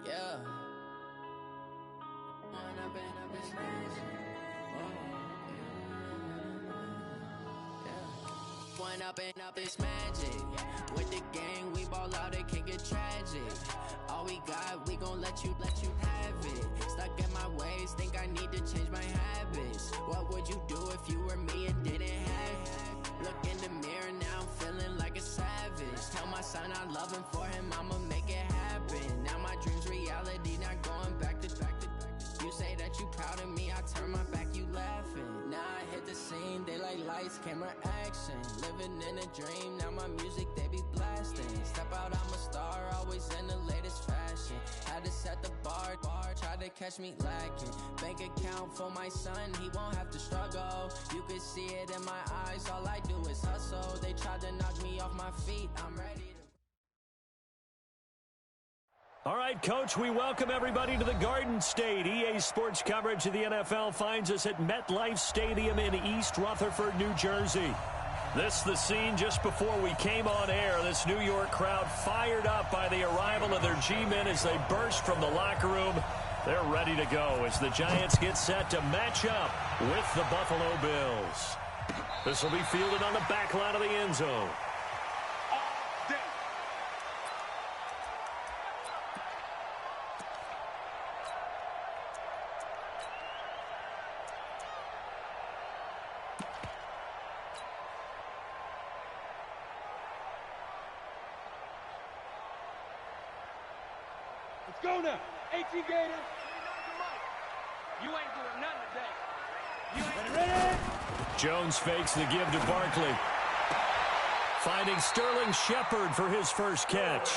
Yeah. Wind up in a bitch mansion. Yeah. Wind up in a bitch magic. With the gang, we ball out, it can get tragic. All we got, we gon' let you have it. Stuck in my ways, think I need to change my habits. What would you do if you were me and didn't have it? Look in the mirror, now I'm feeling like a savage. Tell my son I love him, for him I'ma make it happen. Now my dream's reality, not going back to. You say that you proud of me, I turn my back, you laughing. Now I hit the scene, they like lights, camera, action. Living in a dream, now my music, they be blasting. Step out, I'm a star, always in the latest fashion. Had to set the bar, try to catch me lacking. Bank account for my son, he won't have to struggle. You can see it in my eyes, all I do is hustle. They tried to knock me off my feet, I'm ready to... All right, Coach, we welcome everybody to the Garden State. EA Sports coverage of the NFL finds us at MetLife Stadium in East Rutherford, New Jersey. This the scene just before we came on air. This New York crowd fired up by the arrival of their G-men as they burst from the locker room. They're ready to go as the Giants get set to match up with the Buffalo Bills. This will be fielded on the back line of the end zone. Let's go now. AT Gator. You ain't doing nothing today. You ain't ready. Jones fakes the give to Barkley. Finding Sterling Shepard for his first catch.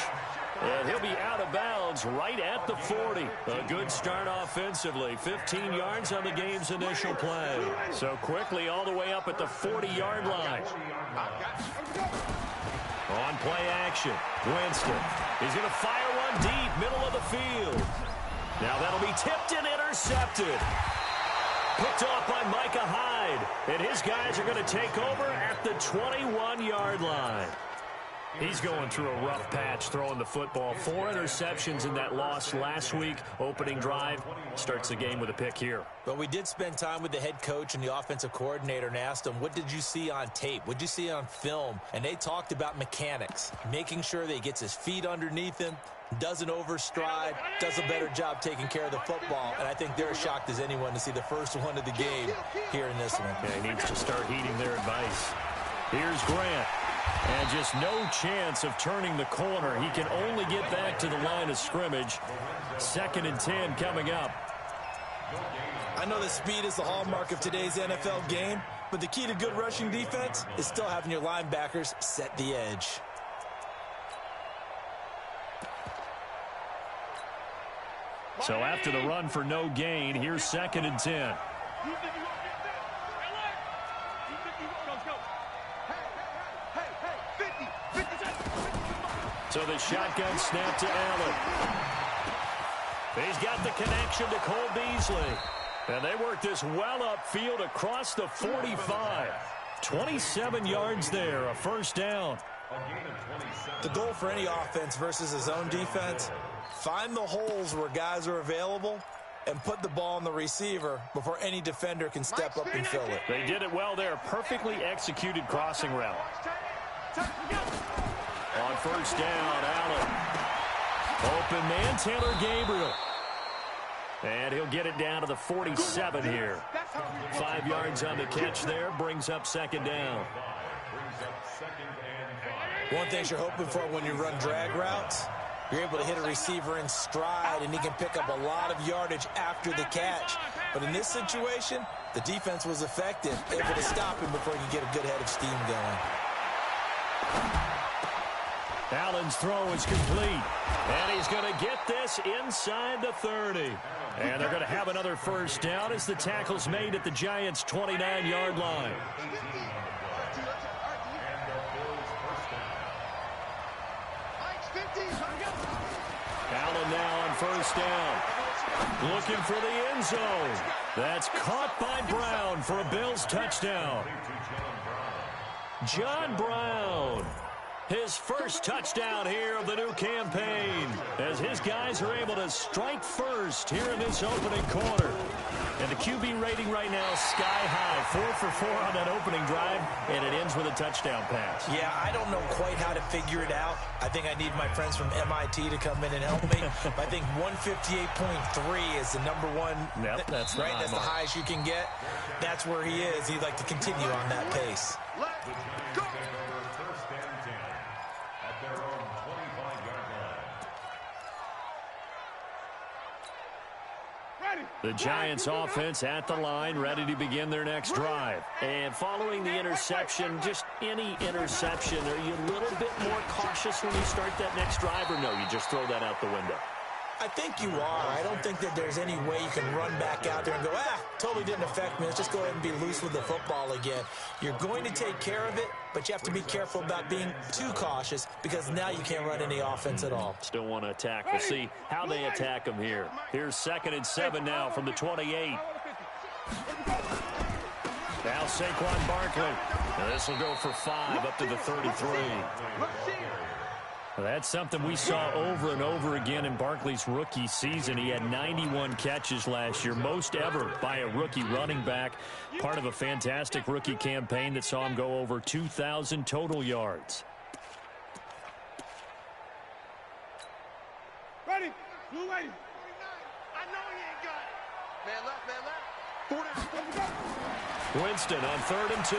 And he'll be out of bounds right at the 40. A good start offensively. 15 yards on the game's initial play. So quickly all the way up at the 40-yard line. On play action, Winston. He's going to fire one deep, middle of the field. Now that'll be tipped and intercepted. Picked off by Micah Hyde. And his guys are going to take over at the 21-yard line. He's going through a rough patch throwing the football. 4 interceptions in that loss last week. Opening drive starts the game with a pick here. But we did spend time with the head coach and the offensive coordinator and asked them, what did you see on tape? What did you see on film? And they talked about mechanics, making sure that he gets his feet underneath him, doesn't overstride, does a better job taking care of the football. And I think they're as shocked as anyone to see the first one of the game here in this one. Yeah, he needs to start heeding their advice. Here's Grant. And just no chance of turning the corner. He can only get back to the line of scrimmage. 2nd and 10 coming up. I know that speed is the hallmark of today's NFL game, but the key to good rushing defense is still having your linebackers set the edge. So after the run for no gain, here's 2nd and 10. So the shotgun snap to Allen. He's got the connection to Cole Beasley. And they work this well upfield across the 45. 27 yards there, a first down. The goal for any offense versus his own defense, find the holes where guys are available and put the ball on the receiver before any defender can step up and fill it. They did it well there. Perfectly executed crossing route. On first down, Allen. Open man, Taylor Gabriel. And he'll get it down to the 47 here. 5 yards on the catch there, brings up 2nd down. One thing you're hoping for when you run drag routes, you're able to hit a receiver in stride, and he can pick up a lot of yardage after the catch. But in this situation, the defense was effective, able to stop him before he could get a good head of steam going. Allen's throw is complete. And he's going to get this inside the 30. And they're going to have another first down as the tackle's made at the Giants' 29-yard line. Allen now on first down. Looking for the end zone. That's caught by Brown for a Bills touchdown. John Brown. His first touchdown here of the new campaign, as his guys are able to strike first here in this opening quarter. And the QB rating right now is sky high, 4 for 4 on that opening drive, and it ends with a touchdown pass. Yeah, I don't know quite how to figure it out. I think I need my friends from MIT to come in and help me. I think 158.3 is the number one. Yep, that's right. That's the highest you can get. That's where he is. He'd like to continue on that pace. Let's go. The Giants offense at the line, ready to begin their next drive. And following the interception, just any interception, are you a little bit more cautious when you start that next drive, or no, you just throw that out the window? I think you are. I don't think that there's any way you can run back out there and go, totally didn't affect me. Let's just go ahead and be loose with the football again. You're going to take care of it, but you have to be careful about being too cautious because now you can't run any offense at all. Still want to attack. We'll see how they attack them here. Here's 2nd and 7 now from the 28. Now Saquon Barkley. Now this will go for 5 up to the 33. Well, that's something we saw over and over again in Barkley's rookie season. He had 91 catches last year, most ever by a rookie running back. Part of a fantastic rookie campaign that saw him go over 2,000 total yards. Ready? Blue ready. I know he ain't got it. Man left, man left. Winston on 3rd and 2.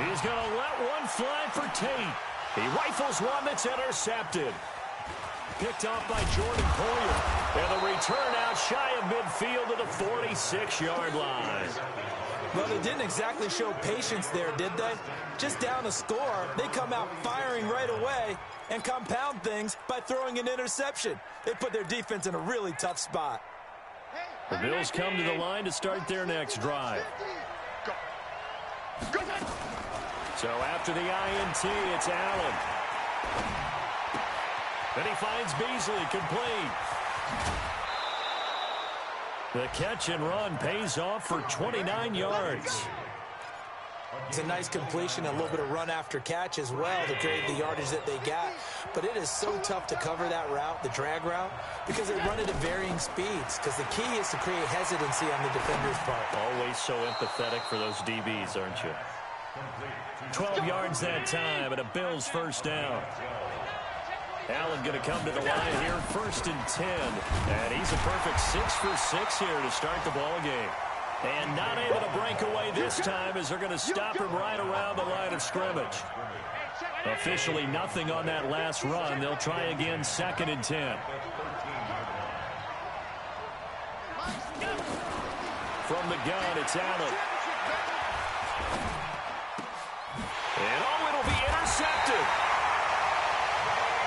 He's going to let one fly for Tate. He rifles one that's intercepted. Picked off by Jordan Poyer. And the return out shy of midfield to the 46-yard line. Well, they didn't exactly show patience there, did they? Just down a score, they come out firing right away and compound things by throwing an interception. They put their defense in a really tough spot. The Bills come to the line to start their next drive. So after the INT, it's Allen. Then he finds Beasley, complete. The catch and run pays off for 29 yards. It's a nice completion, a little bit of run after catch as well to create the yardage that they got. But it is so tough to cover that route, the drag route, because they run it at varying speeds. Because the key is to create hesitancy on the defender's part. Always so empathetic for those DBs, aren't you? 12 yards that time, and a Bills first down. Allen going to come to the line here, 1st and 10. And he's a perfect 6 for 6 here to start the ball game. And not able to break away this time as they're going to stop him right around the line of scrimmage. Officially nothing on that last run. They'll try again, 2nd and 10. From the gun, it's Allen. And it'll be intercepted.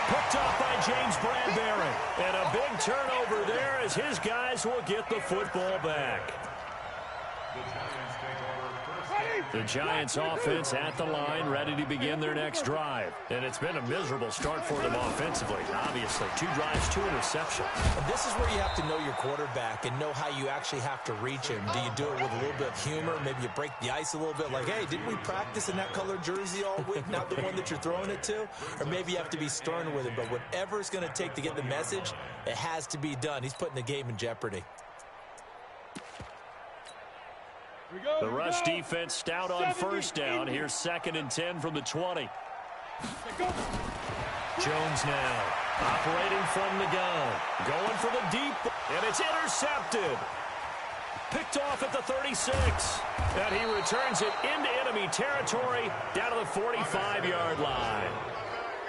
Picked off by James Bradbury. And a big turnover there as his guys will get the football back. The Giants offense at the line, ready to begin their next drive. And it's been a miserable start for them offensively, obviously. 2 drives, 2 interceptions. And this is where you have to know your quarterback and know how you actually have to reach him. Do you do it with a little bit of humor? Maybe you break the ice a little bit like, hey, didn't we practice in that colored jersey all week, not the one that you're throwing it to? Or maybe you have to be stern with him. But whatever it's going to take to get the message, it has to be done. He's putting the game in jeopardy. The rush defense stout on first down. Here's 2nd and 10 from the 20. Jones now operating from the gun. Going for the deep, and it's intercepted. Picked off at the 36. And he returns it into enemy territory down to the 45-yard line.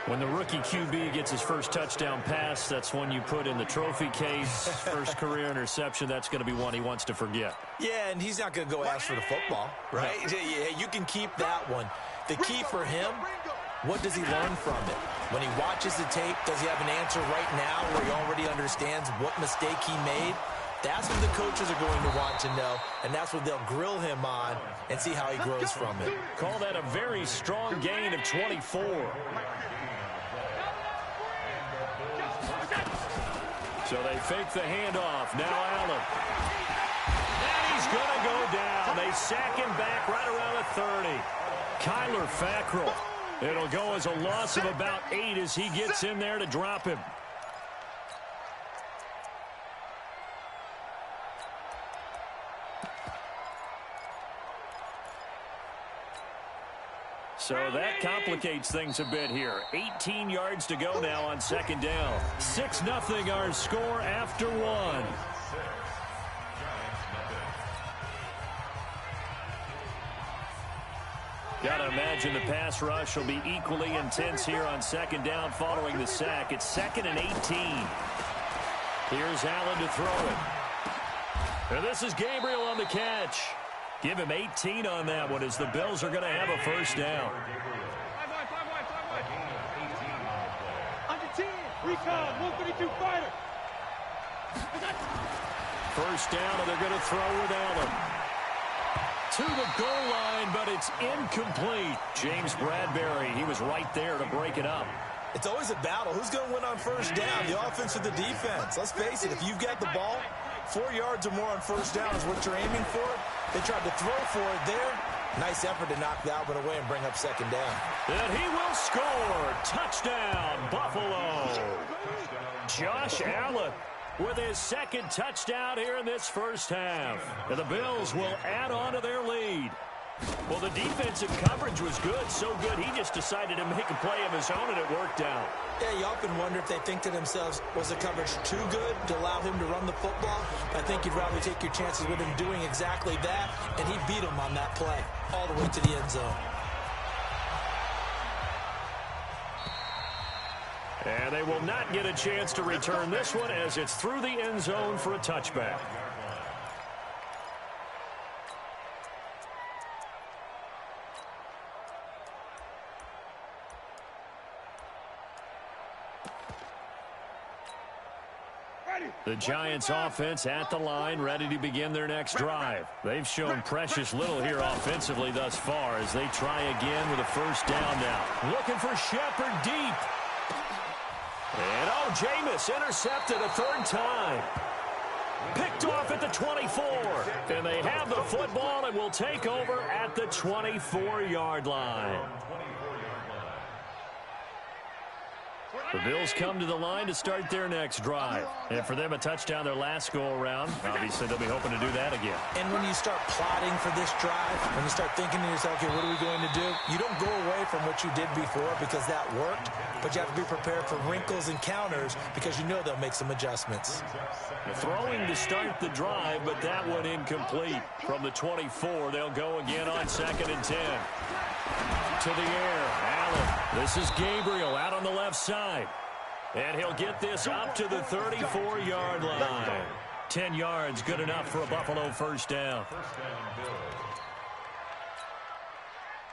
When the rookie QB gets his first touchdown pass, that's one you put in the trophy case. First career interception, that's going to be one he wants to forget. Yeah, and he's not going to go ask for the football, right? Yeah, you can keep that one. The key for him, what does he learn from it? When he watches the tape, does he have an answer right now where he already understands what mistake he made? That's what the coaches are going to want to know, and that's what they'll grill him on and see how he grows from it. Call that a very strong gain of 24. So they fake the handoff. Now Allen. And he's going to go down. They sack him back right around the 30. Kyler Fackrell It'll go as a loss of about 8 as he gets in there to drop him. So that complicates things a bit here. 18 yards to go now on second down. 6-0 our score after 1. Gotta imagine the pass rush will be equally intense here on second down following the sack. It's 2nd and 18. Here's Allen to throw it. And this is Gabriel on the catch. Give him 18 on that one as the Bills are going to have a first down. Under 10, recon, 132 fighter. First down, and they're going to throw with Allen. To the goal line, but it's incomplete. James Bradbury, he was right there to break it up. It's always a battle. Who's going to win on first down, the offense or the defense? Let's face it, if you've got the ball, 4 yards or more on first down is what you're aiming for. They tried to throw for it there. Nice effort to knock that one away and bring up second down. And he will score. Touchdown, Buffalo. Josh Allen with his second touchdown here in this first half. And the Bills will add on to their lead. Well, the defensive coverage was good, so good he just decided to make a play of his own, and it worked out. Yeah, you often wonder if they think to themselves, was the coverage too good to allow him to run the football? I think you'd rather take your chances with him doing exactly that, and he beat him on that play all the way to the end zone. And they will not get a chance to return this one as it's through the end zone for a touchback. The Giants offense at the line, ready to begin their next drive. They've shown precious little here offensively thus far as they try again with a first down now. Looking for Shepard deep. And Jameis intercepted a third time. Picked off at the 24. And they have the football and will take over at the 24-yard line. The Bills come to the line to start their next drive. And for them, a touchdown their last go-around. Obviously, they'll be hoping to do that again. And when you start plotting for this drive, when you start thinking to yourself, okay, what are we going to do? You don't go away from what you did before because that worked, but you have to be prepared for wrinkles and counters because you know they'll make some adjustments. Throwing to start the drive, but that one incomplete. From the 24, they'll go again on 2nd and 10. To the air, Allen. This is Gabriel out on the left side. And he'll get this up to the 34-yard line. 10 yards, good enough for a Buffalo first down.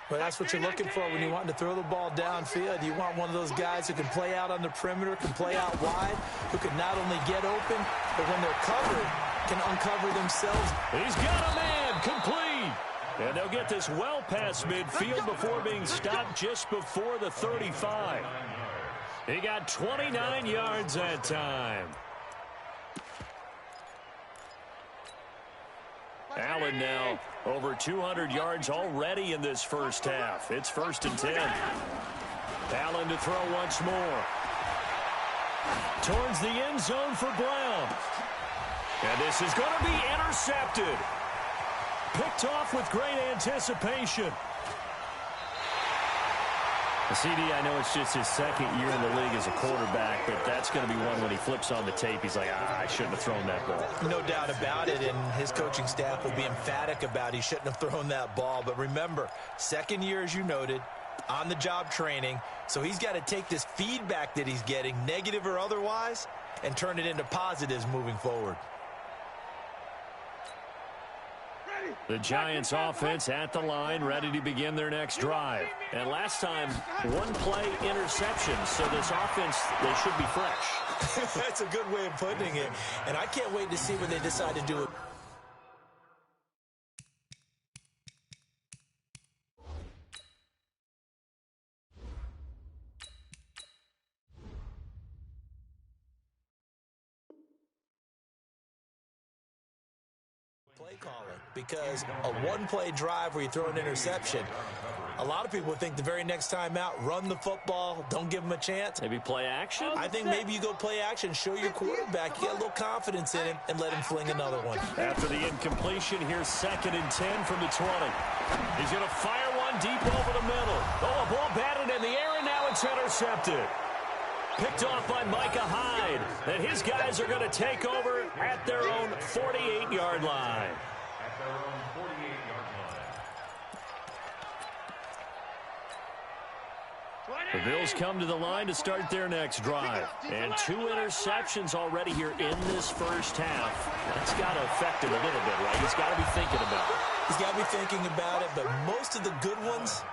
Well, that's what you're looking for when you want to throw the ball downfield. You want one of those guys who can play out on the perimeter, can play out wide, who can not only get open, but when they're covered, can uncover themselves. He's got a man, complete. And they'll get this well past midfield before being stopped just before the 35. He got 29 yards that time. Allen now over 200 yards already in this first half. It's 1st and 10. Allen to throw once more. Towards the end zone for Brown. And this is going to be intercepted. Picked off with great anticipation. CD, I know it's just his second year in the league as a quarterback, but that's going to be one when he flips on the tape. He's like, I shouldn't have thrown that ball. No doubt about it, and his coaching staff will be emphatic about he shouldn't have thrown that ball. But remember, second year, as you noted, on-the-job training, so he's got to take this feedback that he's getting, negative or otherwise, and turn it into positives moving forward. The Giants offense at the line, ready to begin their next drive. And last time, one play interception, so this offense, they should be fresh. That's a good way of putting it, and I can't wait to see when they decide to do it. Play calling, because a one-play drive where you throw an interception, A lot of people think the very next time out, run the football, don't give him a chance. Maybe play action? I think maybe you go play action, show your quarterback. You got a little confidence in him, and let him fling another one. After the incompletion, here's 2nd and 10 from the 20. He's going to fire one deep over the middle. Oh, a ball batted in the air, and now it's intercepted. Picked off by Micah Hyde. And his guys are going to take over at their own 48-yard line. The Bills come to the line to start their next drive. And 2 interceptions already here in this first half. That's got to affect him a little bit, right? He's got to be thinking about it. He's got to be thinking about it, but most of the good ones,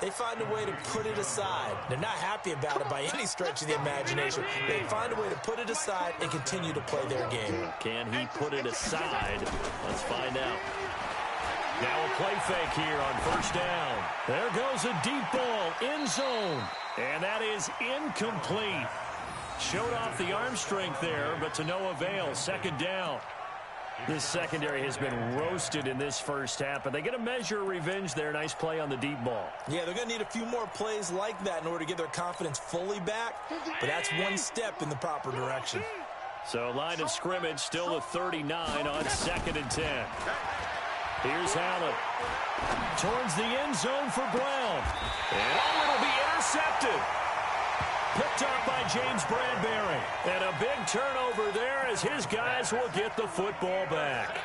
they find a way to put it aside. They're not happy about it by any stretch of the imagination. They find a way to put it aside and continue to play their game. Can he put it aside? Let's find out. Now a play fake here on first down. There goes a deep ball, end zone. And that is incomplete. Showed off the arm strength there, but to no avail. 2nd down. This secondary has been roasted in this first half, but they get a measure of revenge there. Nice play on the deep ball. Yeah, they're going to need a few more plays like that in order to get their confidence fully back, but that's one step in the proper direction. So line of scrimmage still a 39 on 2nd and 10. Here's Allen. Towards the end zone for Brown. And it'll be intercepted. Picked off by James Bradbury. And a big turnover there as his guys will get the football back.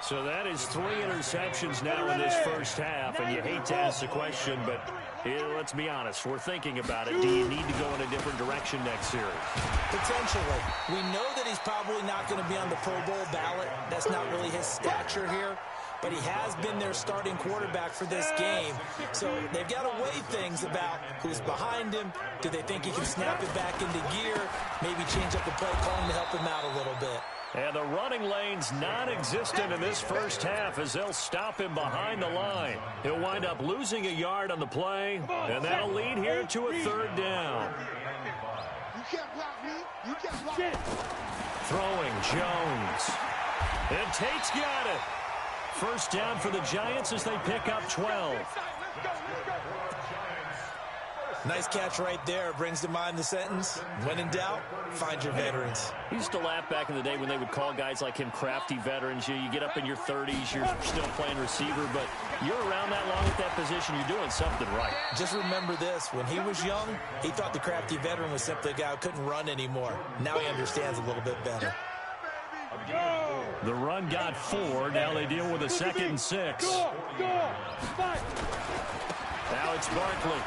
So that is 3 interceptions now in this first half. And you hate to ask the question, but let's be honest. We're thinking about it. Do you need to go in a different direction next series? Potentially. We know that he's probably not going to be on the Pro Bowl ballot. That's not really his stature here. But he has been their starting quarterback for this game. So they've got to weigh things about who's behind him. Do they think he can snap it back into gear? Maybe change up the play calling to help him out a little bit. And the running lane's non-existent in this first half as they'll stop him behind the line. He'll wind up losing a yard on the play, and that'll lead here to a 3rd down. You can't block me. You can't block me. Throwing Jones. And Tate's got it. First down for the Giants as they pick up 12. Nice catch right there. Brings to mind the sentence, when in doubt, find your veterans. I used to laugh back in the day when they would call guys like him crafty veterans. You get up in your 30s, you're still playing receiver, but you're around that long at that position, you're doing something right. Just remember this. When he was young, he thought the crafty veteran was simply a guy who couldn't run anymore. Now he understands a little bit better. The run got 4. Now they deal with a 2nd and 6. Now it's Barkley.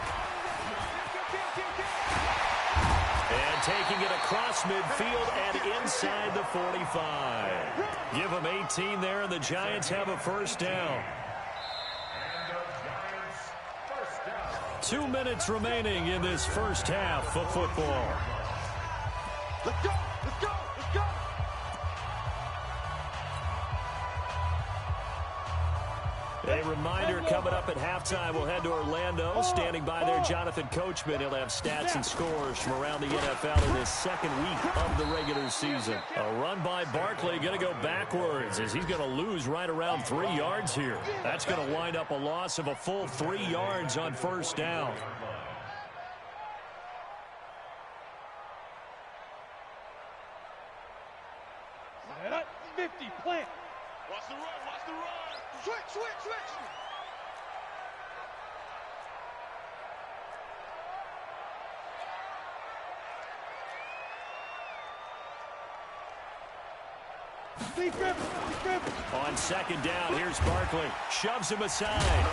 And taking it across midfield and inside the 45. Give them 18 there, and the Giants have a first down. 2 minutes remaining in this first half of football. Let's go. Let's go. Let's go. A reminder coming up at halftime. We'll head to Orlando. Standing by there, Jonathan Coachman. He'll have stats and scores from around the NFL in this 2nd week of the regular season. A run by Barkley going to go backwards as he's going to lose right around 3 yards here. That's going to wind up a loss of a full 3 yards on first down. Set up 50, plant. Watch the run, watch the run. Switch, switch, switch. On 2nd down, here's Barkley. Shoves him aside.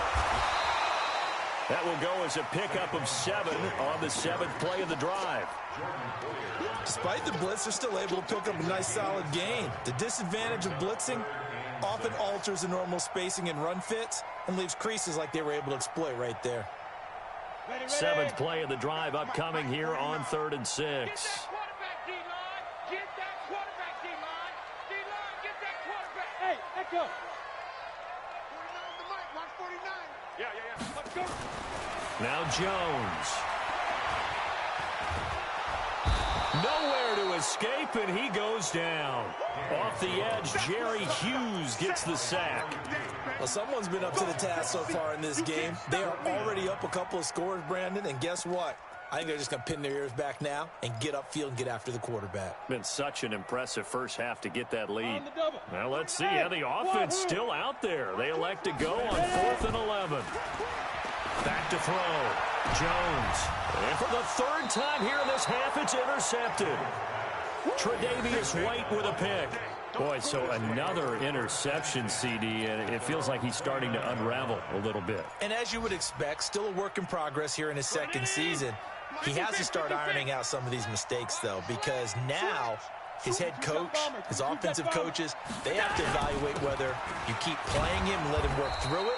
That will go as a pickup of 7 on the 7th play of the drive. Despite the blitz, they're still able to pick up a nice solid gain. The disadvantage of blitzing often alters the normal spacing and run fits and leaves creases like they were able to exploit right there. 7th play of the drive upcoming here on 3rd and 6. Get that quarterback, D-line. Get that quarterback, D-line. D-line, get that quarterback. Hey, echo. 49 on the mic, watch 49. Yeah. Let's go. Now Jones. Nowhere to escape, and he goes down. Off the edge, Jerry Hughes gets the sack. Well, someone's been up to the task so far in this game. They are already up a couple of scores, Brandon, and guess what? I think they're just going to pin their ears back now and get upfield and get after the quarterback. Been such an impressive first half to get that lead. Now let's see how the offense still out there. They elect to go on 4th and 11. Back to throw. Jones. And for the third time here in this half, it's intercepted. Tre'Davious White with a pick. Boy, so another interception, CD, and it feels like he's starting to unravel a little bit. And as you would expect, still a work in progress here in his second season. He has to start ironing out some of these mistakes, though, because now his head coach, his offensive coaches, they have to evaluate whether you keep playing him and let him work through it,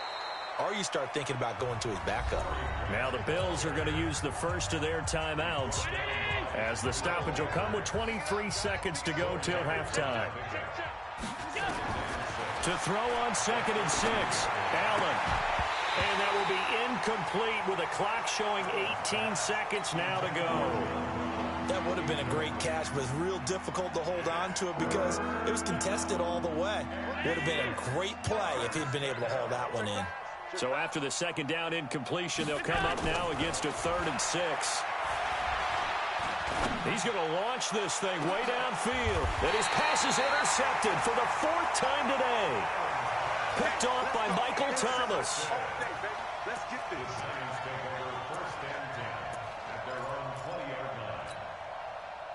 or you start thinking about going to his backup. Now the Bills are going to use the first of their timeouts, as the stoppage will come with 23 seconds to go till halftime. To throw on 2nd and 6, Allen. And that will be incomplete with a clock showing 18 seconds now to go. That would have been a great catch, but it's real difficult to hold on to it because it was contested all the way. Would have been a great play if he'd been able to haul that one in. So after the second down incompletion, they'll come up now against a 3rd and 6. He's going to launch this thing way downfield. And his pass is intercepted for the 4th time today. Picked off by Michael Thomas. Let's get this.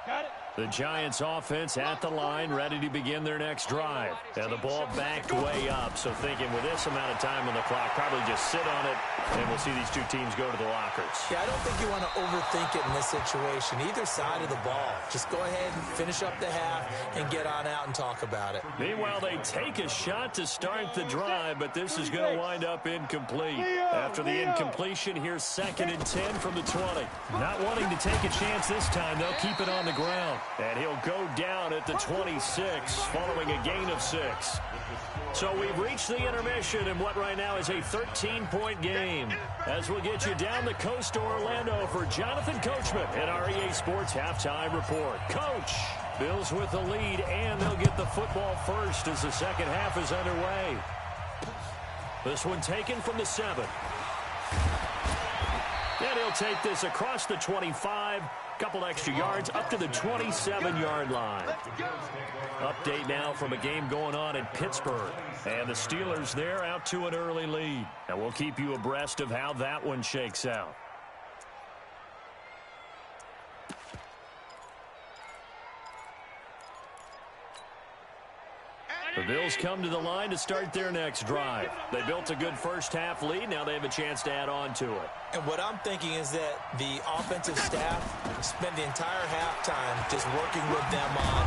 Got it. The Giants offense at the line, ready to begin their next drive. And the ball backed way up, so thinking with this amount of time on the clock, probably just sit on it, and we'll see these two teams go to the lockers. Yeah, I don't think you want to overthink it in this situation. Either side of the ball. Just go ahead and finish up the half and get on out and talk about it. Meanwhile, they take a shot to start the drive, but this is going to wind up incomplete. After the incompletion, here's 2nd and 10 from the 20. Not wanting to take a chance this time, they'll keep it on the ground. And he'll go down at the 26 following a gain of 6. So we've reached the intermission in what right now is a 13-point game. As we'll get you down the coast to Orlando for Jonathan Coachman at our EA Sports Halftime Report. Coach, Bills with the lead, and they'll get the football first as the second half is underway. This one taken from the 7. And he'll take this across the 25. Couple extra yards up to the 27-yard line. Update now from a game going on in Pittsburgh. And the Steelers there out to an early lead. And we'll keep you abreast of how that one shakes out. The Bills come to the line to start their next drive. They built a good first-half lead. Now they have a chance to add on to it. And what I'm thinking is that the offensive staff spent the entire halftime just working with them on,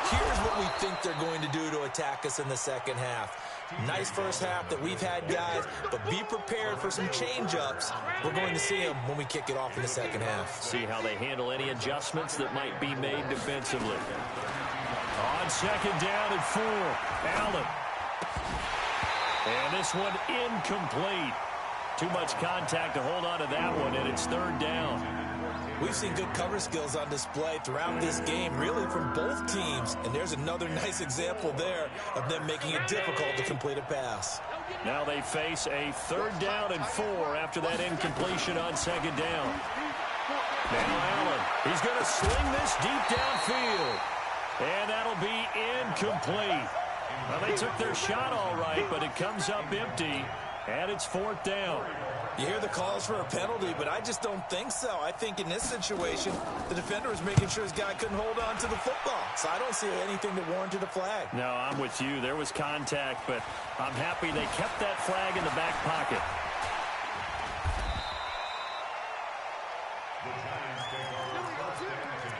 here's what we think they're going to do to attack us in the second half. Nice first half that we've had, guys, but be prepared for some change-ups. We're going to see them when we kick it off in the second half. See how they handle any adjustments that might be made defensively. On 2nd down and 4, Allen. And this one incomplete. Too much contact to hold on to that one, and it's 3rd down. We've seen good cover skills on display throughout this game, really from both teams. And there's another nice example there of them making it difficult to complete a pass. Now they face a 3rd down and 4 after that incompletion on 2nd down. Now Allen, he's going to sling this deep downfield. And that'll be incomplete. Well, they took their shot all right, but it comes up empty, and it's 4th down. You hear the calls for a penalty, but I just don't think so. I think in this situation, the defender was making sure his guy couldn't hold on to the football. So I don't see anything that warranted a flag. No, I'm with you. There was contact, but I'm happy they kept that flag in the back pocket. The Giants take over first and 10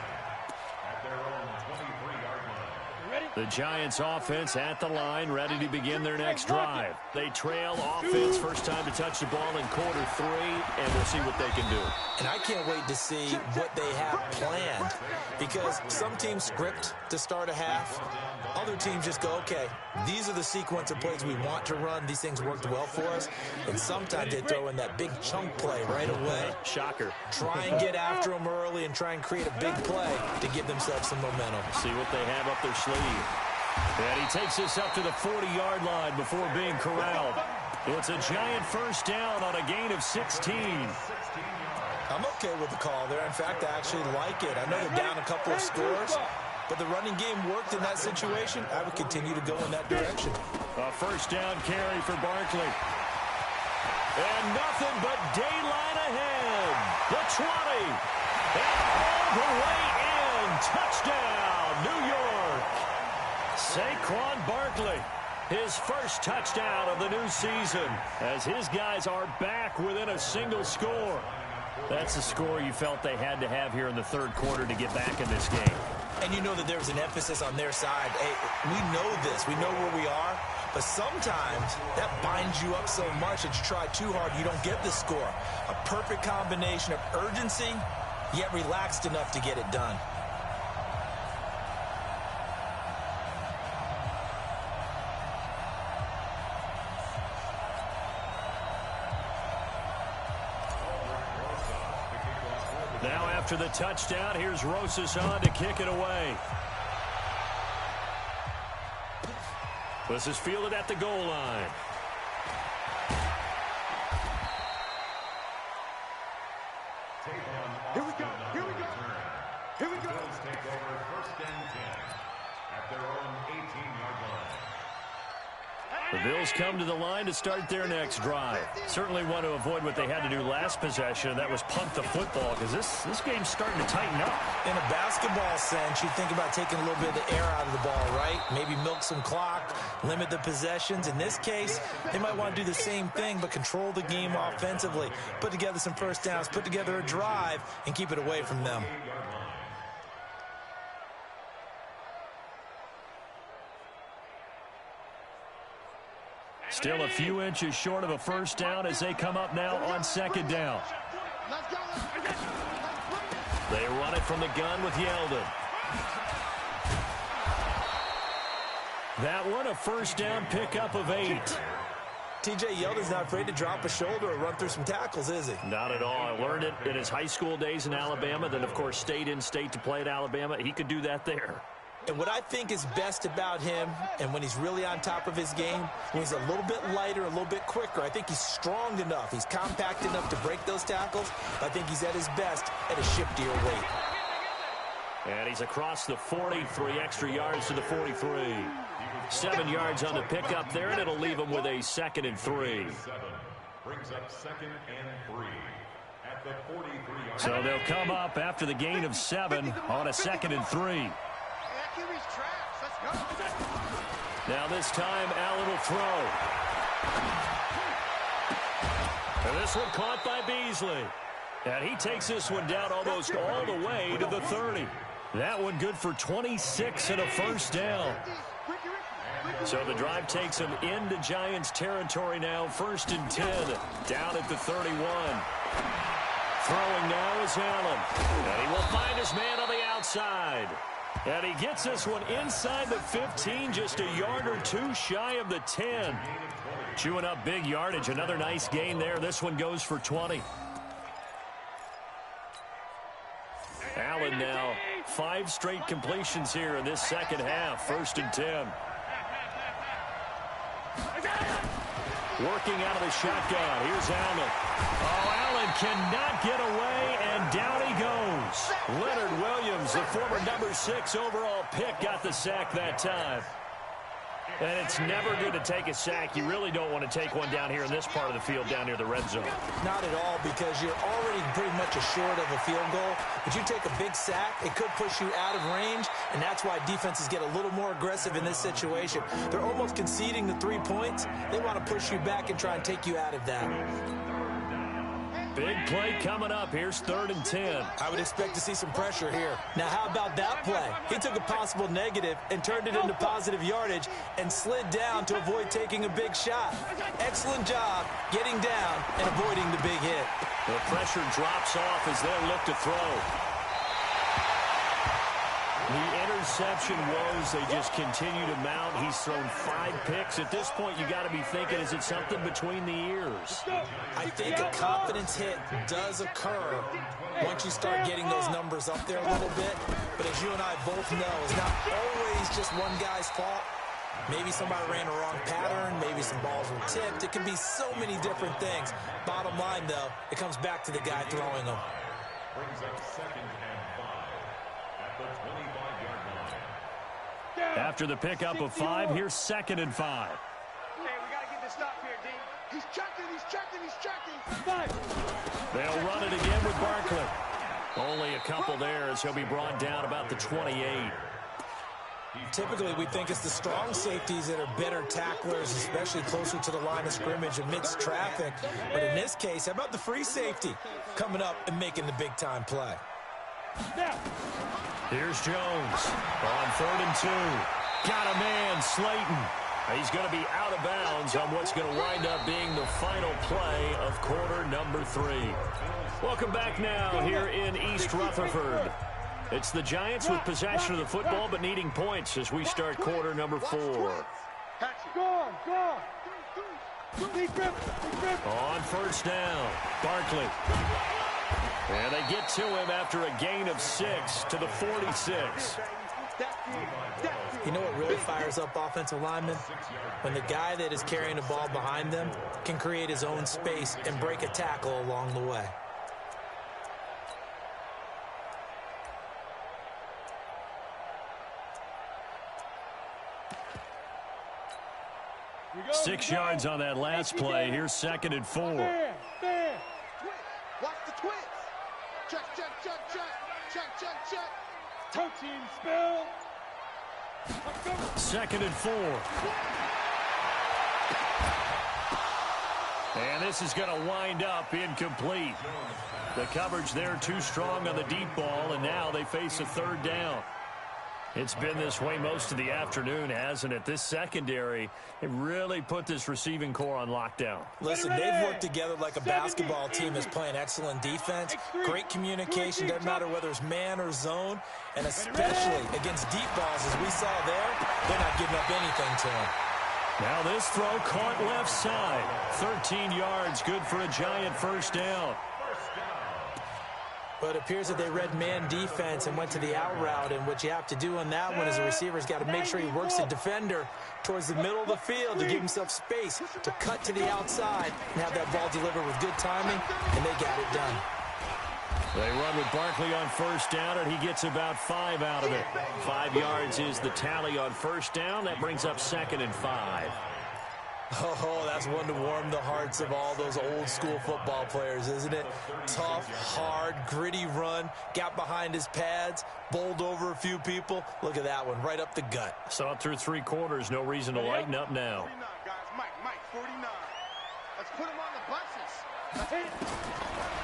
at their own 23-yard line. Ready? The Giants offense at the line, ready to begin their next drive. They trail offense, first time to touch the ball in quarter 3, and we'll see what they can do. And I can't wait to see what they have planned, because some teams script to start a half. Other teams just go, okay, these are the sequence of plays we want to run. These things worked well for us. And sometimes they throw in that big chunk play right away. Shocker. Try and get after them early and try and create a big play to give themselves some momentum. See what they have up their sleeve. And he takes this up to the 40-yard line before being corralled. It's a Giant first down on a gain of 16. I'm okay with the call there. In fact, I actually like it. I know they're down a couple of scores, but the running game worked in that situation. I would continue to go in that direction. A first down carry for Barkley. And nothing but daylight ahead. The 20. And all the way in. Touchdown, New York. Saquon Barkley, his first touchdown of the new season, as his guys are back within a single score. That's the score you felt they had to have here in the third quarter to get back in this game. And you know that there's an emphasis on their side. Hey, we know this. We know where we are. But sometimes that binds you up so much that you try too hard, you don't get the score. A perfect combination of urgency, yet relaxed enough to get it done. Now after the touchdown, here's Rosas on to kick it away. This is fielded at the goal line. Here we go. Here we go. Here we go. Bills take over first and 10 at their own 18-yard line. The Bills come to the line to start their next drive. Certainly want to avoid what they had to do last possession, and that was punt the football, because this game's starting to tighten up. In a basketball sense, you think about taking a little bit of the air out of the ball, right? Maybe milk some clock, limit the possessions. In this case, they might want to do the same thing, but control the game offensively. Put together some first downs, put together a drive, and keep it away from them. Still a few inches short of a first down as they come up now on second down. They run it from the gun with Yeldon. That one a first down pickup of 8. T.J. Yeldon's not afraid to drop a shoulder or run through some tackles, is he? Not at all. I learned it in his high school days in Alabama, then, of course, stayed in state to play at Alabama. He could do that there. And what I think is best about him, and when he's really on top of his game, when he's a little bit lighter, a little bit quicker, I think he's strong enough, he's compact enough to break those tackles. I think he's at his best at a shiftier weight. And he's across the 40, 3 extra yards to the 43. 7 yards on the pickup there, and it'll leave him with a 2nd and 3. Brings up 2nd and 3 at the 43-yard. So they'll come up after the gain of 7 on a 2nd and 3. Now this time, Allen will throw. And this one caught by Beasley. And he takes this one down almost all the way to the 30. That one good for 26 and a first down. So the drive takes him into Giants territory now. 1st and 10, down at the 31. Throwing now is Allen. And he will find his man on the outside. And he gets this one inside the 15, just a yard or 2 shy of the 10. Chewing up big yardage. Another nice gain there. This one goes for 20. Allen now 5 straight completions here in this second half. 1st and 10. Working out of the shotgun. Here's Allen. Oh, Allen cannot get away, and down he goes. Leonard Williams, the former number 6 overall pick, got the sack that time. And it's never good to take a sack. You really don't want to take one down here in this part of the field, down near the red zone. Not at all, because you're already pretty much assured of a field goal. But you take a big sack, it could push you out of range, and that's why defenses get a little more aggressive in this situation. They're almost conceding the 3 points. They want to push you back and try and take you out of that. Big play coming up. Here's 3rd and 10. I would expect to see some pressure here. Now, how about that play? He took a possible negative and turned it into positive yardage and slid down to avoid taking a big shot. Excellent job getting down and avoiding the big hit. The pressure drops off as they look to throw. The interception woes, they just continue to mount. He's thrown 5 picks. At this point, you got to be thinking, is it something between the ears? I think a confidence hit does occur once you start getting those numbers up there a little bit. But as you and I both know, it's not always just one guy's fault. Maybe somebody ran a wrong pattern. Maybe some balls were tipped. It can be so many different things. Bottom line, though, it comes back to the guy throwing them. Brings up 2nd and 5 at the 25-yard line. After the pickup of 5, here's 2nd and 5. Hey, we got to get this stop here, D. He's checking, he's checking, he's checking. They'll run it again with Barkley. Only a couple there as he'll be brought down about the 28. Typically, we think it's the strong safeties that are better tacklers, especially closer to the line of scrimmage amidst traffic. But in this case, how about the free safety coming up and making the big-time play? Here's Jones on 3rd and 2. Got a man, Slayton. He's going to be out of bounds on what's going to wind up being the final play of quarter number 3. Welcome back now here in East Rutherford. It's the Giants with possession of the football but needing points as we start quarter number 4. On 1st down, Barkley. And they get to him after a gain of 6 to the 46. You know what really fires up offensive linemen? When the guy that is carrying the ball behind them can create his own space and break a tackle along the way. Six yards on that last play. Here's 2nd and 4. Watch the twist. Check, check, check, check. Check, check, check. Toe team spill. 2nd and 4. And this is going to wind up incomplete. The coverage there too strong on the deep ball, and now they face a 3rd down. It's been this way most of the afternoon, hasn't it? This secondary, it really put this receiving core on lockdown. Listen, they've worked together like a basketball team that's playing excellent defense, great communication, doesn't matter whether it's man or zone, and especially against deep balls, as we saw there, they're not giving up anything to them. Now this throw caught left side. 13 yards, good for a Giant 1st down. But it appears that they read man defense and went to the out route, and what you have to do on that one is the receiver's got to make sure he works the defender towards the middle of the field to give himself space to cut to the outside and have that ball delivered with good timing, and they got it done. They run with Barkley on 1st down, and he gets about 5 out of it. 5 yards is the tally on 1st down. That brings up 2nd and 5. Oh, that's one to warm the hearts of all those old school football players, isn't it? Tough, hard, gritty run, got behind his pads, bowled over a few people. Look at that one, right up the gut. Saw it through 3 quarters, no reason to lighten up now. 49, guys. Mike, 49. Let's put him on the buses.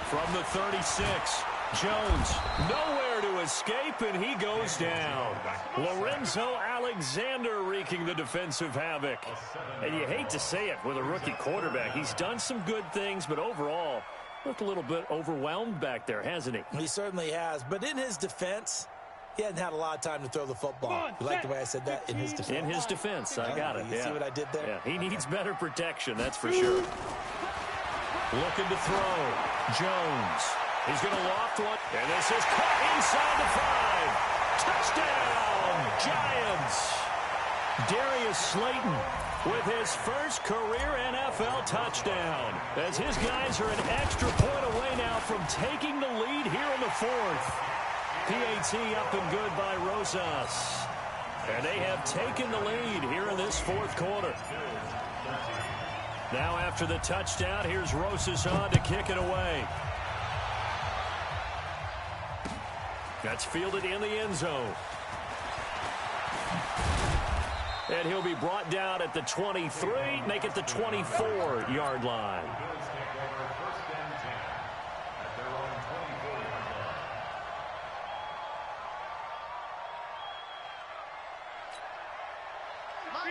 From the 36, Jones nowhere to escape, and he goes down. Lorenzo Alexander wreaking the defensive havoc. And you hate to say it with a rookie quarterback. He's done some good things, but overall, looked a little bit overwhelmed back there, hasn't he? He certainly has. But in his defense, he hasn't had a lot of time to throw the football. You like the way I said that? In his defense. In his defense, I got it. You see what I did there? Yeah, he needs better protection, that's for sure. Looking to throw. Jones. He's going to loft one. And this is caught inside the 5. Touchdown, Giants. Darius Slayton with his first career NFL touchdown. As his guys are an extra point away now from taking the lead here in the 4th. PAT up and good by Rosas. And they have taken the lead here in this 4th quarter. Now after the touchdown, here's Rosas on to kick it away. That's fielded in the end zone. And he'll be brought down at the 23, make it the 24-yard line.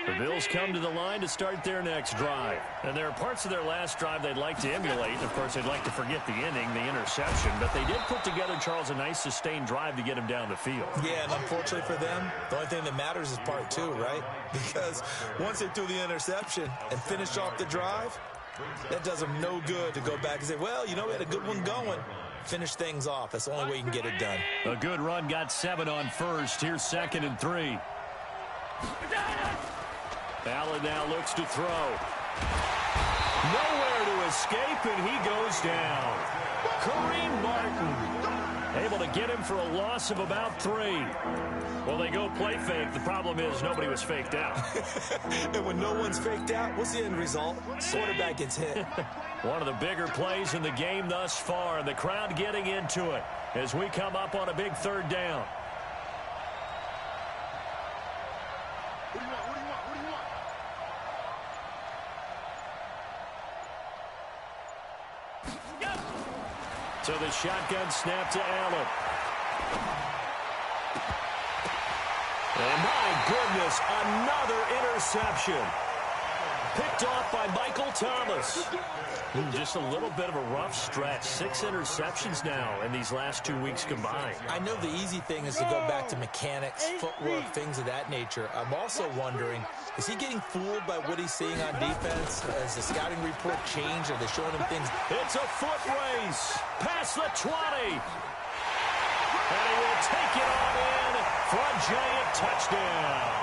The Bills come to the line to start their next drive. And there are parts of their last drive they'd like to emulate. Of course, they'd like to forget the inning, the interception. But they did put together, Charles, a nice sustained drive to get him down the field. Yeah, and unfortunately for them, the only thing that matters is part two, right? Because once they threw the interception and finished off the drive, that does them no good to go back and say, well, you know, we had a good one going. Finish things off. That's the only way you can get it done. A good run got 7 on first. Here's 2nd and 3. Allen now looks to throw. Nowhere to escape, and he goes down. Kareem Martin able to get him for a loss of about 3. Well, they go play fake. The problem is nobody was faked out. And when no one's faked out, what's the end result? Quarterback gets hit. One of the bigger plays in the game thus far, and the crowd getting into it as we come up on a big 3rd down. What do you want? What do you want? What do you want? So the shotgun snap to Allen. And my goodness, another interception. Picked off by Michael Thomas. Just a little bit of a rough stretch. 6 interceptions now in these last 2 weeks combined. I know the easy thing is to go back to mechanics, footwork, things of that nature. I'm also wondering, is he getting fooled by what he's seeing on defense? Has the scouting report changed? Are they showing him things? It's a foot race. Past the 20. And he will take it on in for a giant touchdown.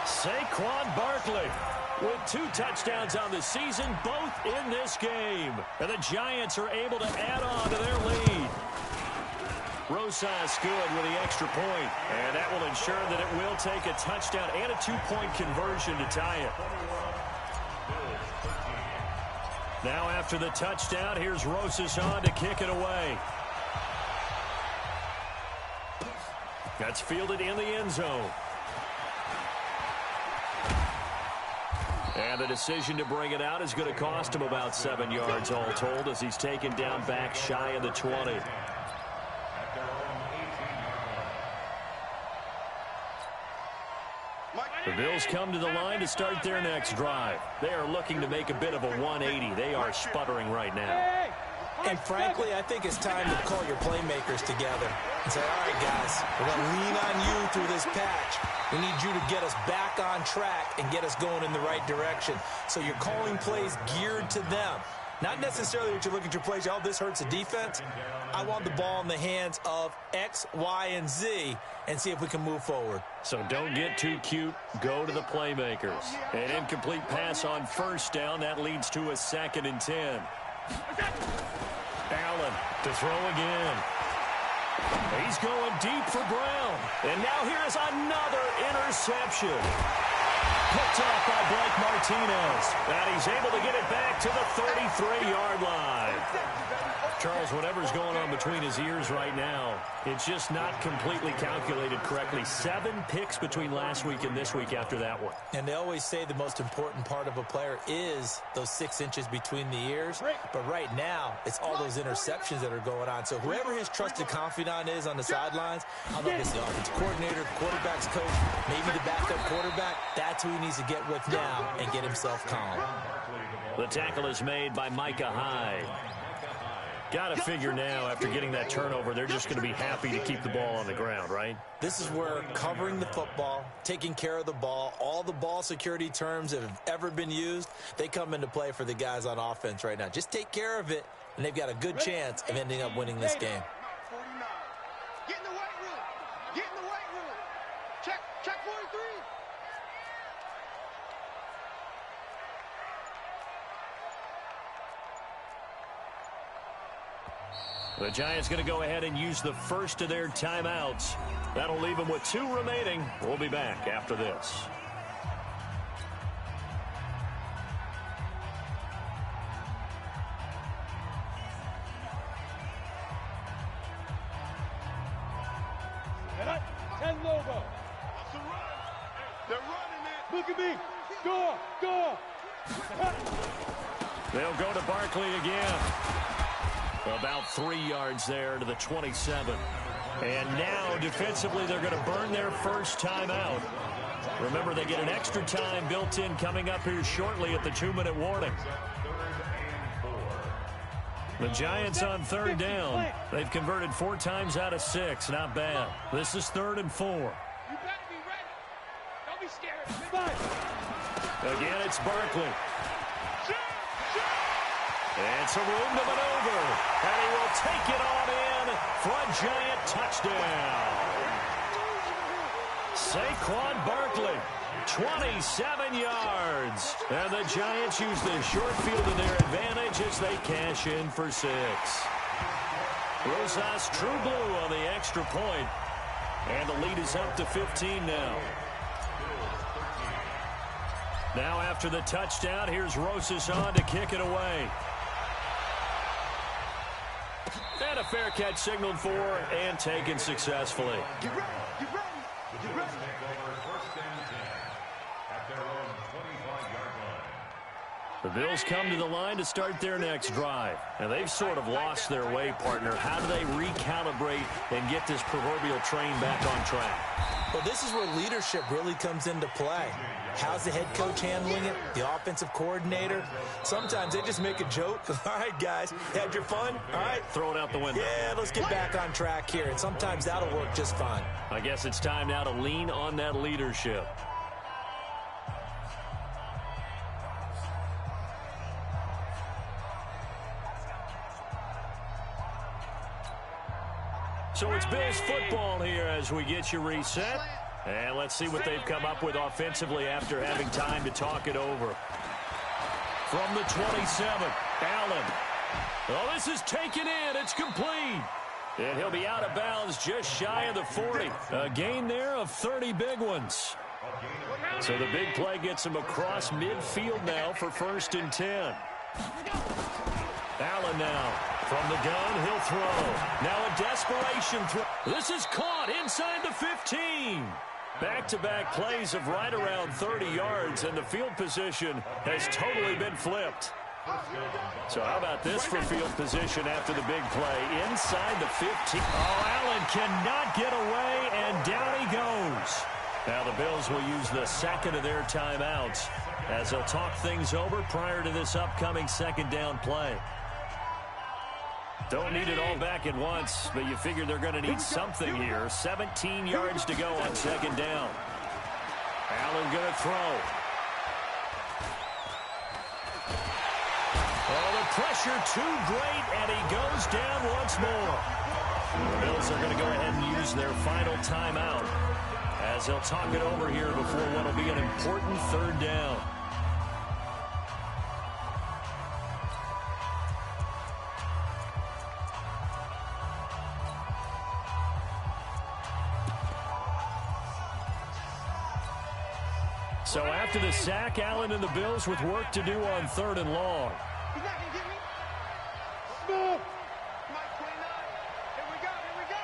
Saquon Barkley with 2 touchdowns on the season, both in this game. And the Giants are able to add on to their lead. Rosas good with the extra point. And that will ensure that it will take a touchdown and a 2-point conversion to tie it. Now after the touchdown, here's Rosas on to kick it away. That's fielded in the end zone. And the decision to bring it out is going to cost him about 7 yards all told as he's taken down back shy of the 20. The Bills come to the line to start their next drive. They are looking to make a bit of a 180. They are sputtering right now. And frankly, I think it's time to call your playmakers together and say, all right, guys, we're going to lean on you through this patch. We need you to get us back on track and get us going in the right direction. So you're calling plays geared to them. Not necessarily that you look at your plays, oh, this hurts the defense. I want the ball in the hands of X, Y, and Z and see if we can move forward. So don't get too cute. Go to the playmakers. An incomplete pass on 1st down. That leads to a 2nd and 10. Allen to throw again. He's going deep for Brown. And now here's another interception. Picked off by Blake Martinez. And he's able to get it back to the 33-yard line. Charles, whatever's going on between his ears right now, it's just not completely calculated correctly. 7 picks between last week and this week after that one. And they always say the most important part of a player is those 6 inches between the ears. But right now, it's all those interceptions that are going on. So whoever his trusted confidant is on the sidelines, I don't know if it's the offensive coordinator, quarterback's coach, maybe the backup quarterback, that's who he needs to get with now and get himself calm. The tackle is made by Micah Hyde. Got to figure now, after getting that turnover, they're just going to be happy to keep the ball on the ground, right? This is where covering the football, taking care of the ball, all the ball security terms that have ever been used, they come into play for the guys on offense right now. Just take care of it, and they've got a good chance of ending up winning this game. 49. Get in the weight room. Get in the weight room. Check 43. The Giants going to go ahead and use the first of their timeouts. That'll leave them with 2 remaining. We'll be back after this. Ten logo. They're running it. Look at me. Go. They'll go to Barkley again. About 3 yards there to the 27. And now, defensively, they're going to burn their first timeout. Remember, they get an extra time built in coming up here shortly at the 2-minute warning. The Giants on third down. They've converted 4 times out of 6. Not bad. This is 3rd and 4. You better be ready. Don't be scared. Again, it's Barkley. And some room to maneuver. And he will take it on in for a Giant touchdown. Saquon Barkley, 27 yards. And the Giants use the short field to their advantage as they cash in for 6. Rosas True Blue on the extra point. And the lead is up to 15 now. Now after the touchdown, here's Rosas on to kick it away. And a fair catch signaled for and taken successfully. Get ready. Get ready. Get ready. The Bills come to the line to start their next drive. And they've sort of lost their way, partner. How do they recalibrate and get this proverbial train back on track? Well, this is where leadership really comes into play. How's the head coach handling it? The offensive coordinator? Sometimes they just make a joke. All right, guys, had your fun? All right. Throw it out the window. Yeah, let's get back on track here. And sometimes that'll work just fine. I guess it's time now to lean on that leadership. So it's Bills football here as we get you reset. And let's see what they've come up with offensively after having time to talk it over. From the 27, Allen. Oh, this is taken in. It's complete. And he'll be out of bounds just shy of the 40. A gain there of 30 big ones. So the big play gets him across midfield now for 1st and 10. Allen now. From the gun, he'll throw. Now a desperation throw. This is caught inside the 15. Back-to-back plays of right around 30 yards, and the field position has totally been flipped. So how about this for field position after the big play? Inside the 15. Oh, Allen cannot get away, and down he goes. Now the Bills will use the second of their timeouts as they'll talk things over prior to this upcoming 2nd down play. Don't need it all back at once, but you figure they're going to need something here. 17 yards to go on 2nd down. Allen going to throw. Oh, the pressure too great, and he goes down once more. The Bills are going to go ahead and use their final timeout as they'll talk it over here before what will be an important 3rd down. So after the sack, Allen and the Bills with work to do on 3rd and long. He's not going to get me. Move. Mike 29. Here we go. Here we go.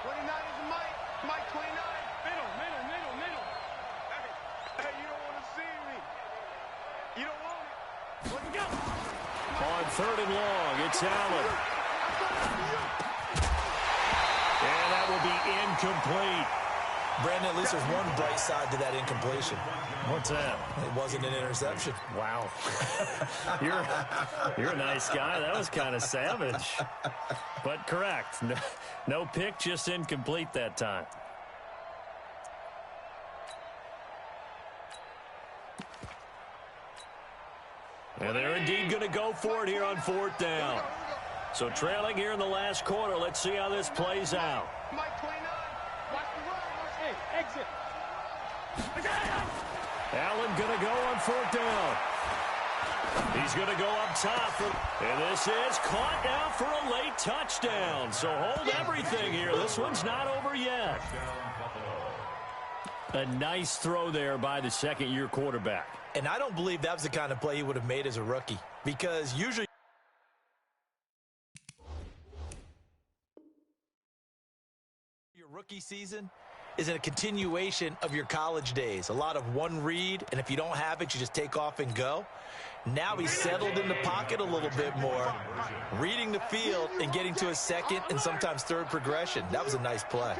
29 is the Mike. Mike 29. Middle. Hey, you don't want to see me. You don't want it. Let me go. On 3rd and long, it's Allen. And that will be incomplete. Brandon, at least there's one bright side to that incompletion. What's that? It wasn't an interception. Wow. You're a nice guy. That was kind of savage. But correct. No pick, just incomplete that time. And they're indeed going to go for it here on 4th down. So trailing here in the last quarter. Let's see how this plays out. Mike 29. Watch the run. Hey, exit. Allen going to go on 4th down. He's going to go up top. And this is caught now for a late touchdown. So hold everything here. This one's not over yet. A nice throw there by the 2nd-year quarterback. And I don't believe that was the kind of play he would have made as a rookie. Because usually your rookie season, is a continuation of your college days. A lot of one read, and if you don't have it, you just take off and go. Now he's settled in the pocket a little bit more, reading the field and getting to a second and sometimes third progression. That was a nice play.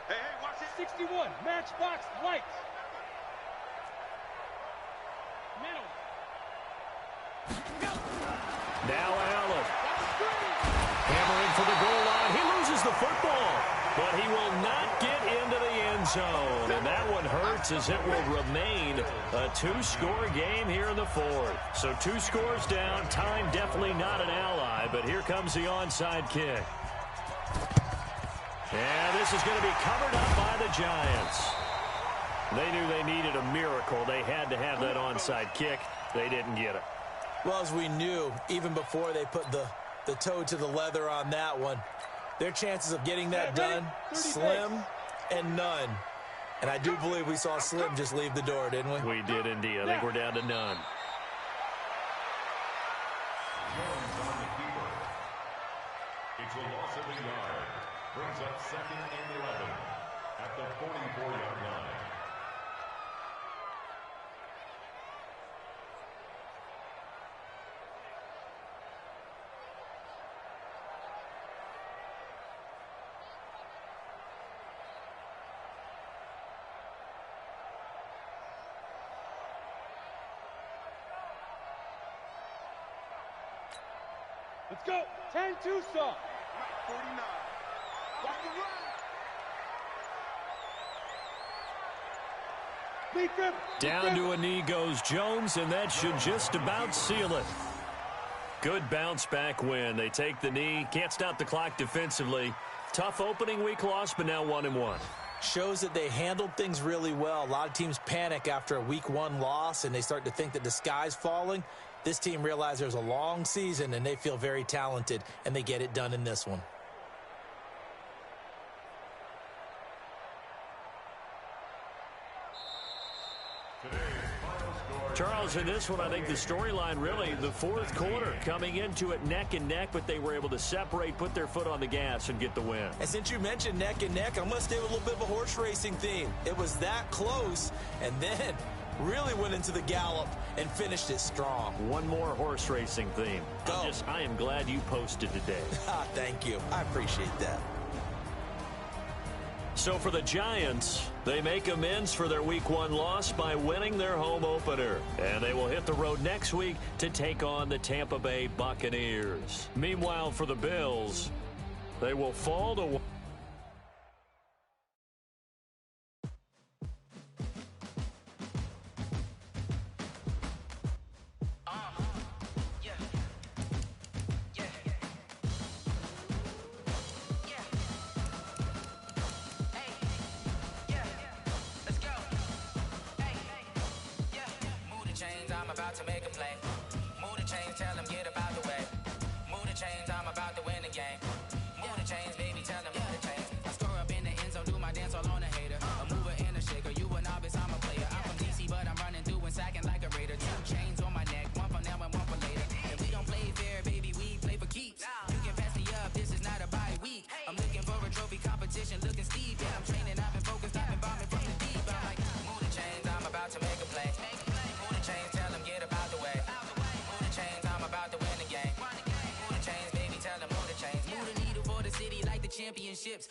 Hey, watch it. 61, matchbox lights. Middle. Now Allen. Hammering for the goal line. He loses the football, but he will not get into the end zone. And that one hurts as it will remain a two-score game here in the fourth. So 2 scores down. Time definitely not an ally, but here comes the onside kick. And this is going to be covered up by the Giants. They knew they needed a miracle. They had to have that onside kick. They didn't get it. Well, as we knew, even before they put the toe to the leather on that one, their chances of getting that done, slim and none. And I do believe we saw Slim just leave the door, didn't we? We did indeed. I think we're down to none. It's a loss of a yard. Brings up 2nd and 11 at the 44-yard line. Let's go. 10 Tucson. 49. Watch the run. Down to a knee goes Jones, and that should just about seal it. Good bounce back win. They take the knee. Can't stop the clock defensively. Tough opening week loss, but now 1-1. Shows that they handled things really well. A lot of teams panic after a week 1 loss, and they start to think that the sky's falling. This team realized there's a long season, and they feel very talented, and they get it done in this one. Charles, in this one, I think the storyline really, the fourth quarter, coming into it neck and neck, but they were able to separate, put their foot on the gas, and get the win. And since you mentioned neck and neck, I'm going to stay with a little bit of a horse racing theme. It was that close, and then really went into the gallop and finished it strong. One more horse racing theme. Go. I am glad you posted today. Thank you. I appreciate that. So for the Giants, they make amends for their week 1 loss by winning their home opener. And they will hit the road next week to take on the Tampa Bay Buccaneers. Meanwhile, for the Bills, they will fall to... I'm about to make a play. Move the chains, tell them get up out the way. Move the chains, I'm about to win the game. Move the chains, baby, tell them move the chains. I score up in the end zone, do my dance all on a hater. A mover and a shaker, you a novice, I'm a player. I'm from DC, but I'm running through and sacking like a raider. 2 chains on my neck, one for now and one for later. And we don't play fair, baby, we play for keeps. You can pass me up, this is not a bye week. I'm looking for a trophy competition, looking steep. Yeah, I'm training, I've been focused, I've been bombing from the deep. I'm like, move the chains, I'm about to make a play. Move the chains, tell them get up out the way. Move the chains, I'm about to win the game. Move the chains, baby, tell them move the chains. Move the needle for the city like the championships.